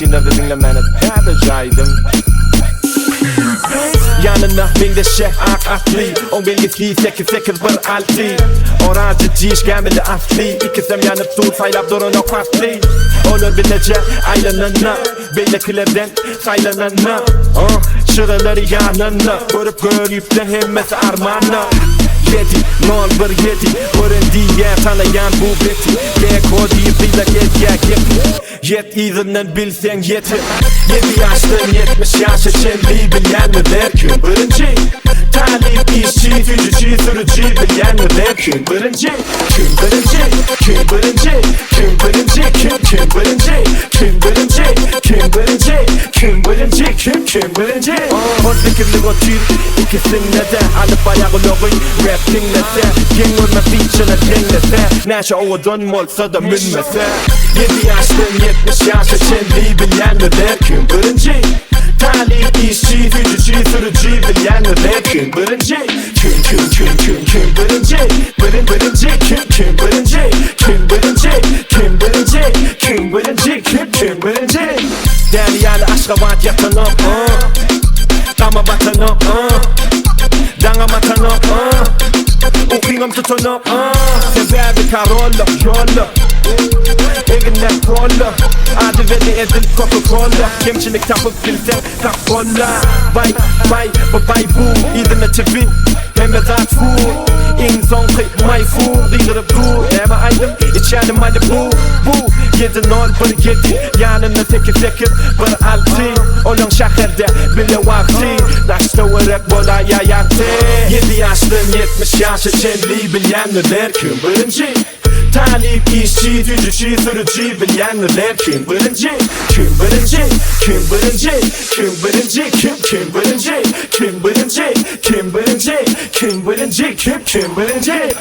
maşinada dinlemeni her caydım. Yanına mingdeşe akli on belgisi 8 bir alti Oracı ciş gemili asli İkisem yanıp dur saylap durun o pasli Olur bilece aylanana Beylekilerden saylanana Şıraları yanına Görüp görüp de hemmesi armana Yedi, non bir yedi Vurun diye tanıyan bu beti Beko deyip bize get Yet izinden bilsen yetir 7 yaştan 70 yaş için bilen mi der ki Birinci talip işçi, fücücü, sürücü bilen mi der ki Birinci kim birinci, kim birinci, kim birinci, kim birinci, kim birinci, kim birinci, kim birinci, kim birinci On fikirli o tür ikisinde de alıp ayağı loğuy rap dinlese Yenilme feature'ına dinlese Neşe oğudun olsa da münmese 7 yaştan 70 yaş için bilen mi der ki Birinci talip işçi, fücücü, sürücü bilen mi der ki Birinci kim birinci, birinci, kim birinci, kim birinci, kim birinci, kim birinci, kim birinci Deryalı aşkabat yatanım Dama batanım Danga matanım Okuyum tutunum Sebebi karolla, yolla Eginler kolla Adı veli edil Coca-Cola Gemçilik tapıp bilse kafolla Bay bu İzime TV Hem de zat fu İnsan kıymayı fu Dingırıp dur Eve aydım İçerim Malibu Bu 7-0-1-7 Yanına 8 bir altı Olan şehirde bile vakti Daşta vırık bolaya yaktı 7 yaştan 70 yaş için bilen mi der kim birinci talip işçi, fücücü, sürücü bilen mi der kim birinci kim birinci, kim birinci, kim birinci, kim birinci, kim birinci, kim birinci, kim birinci, kim birinci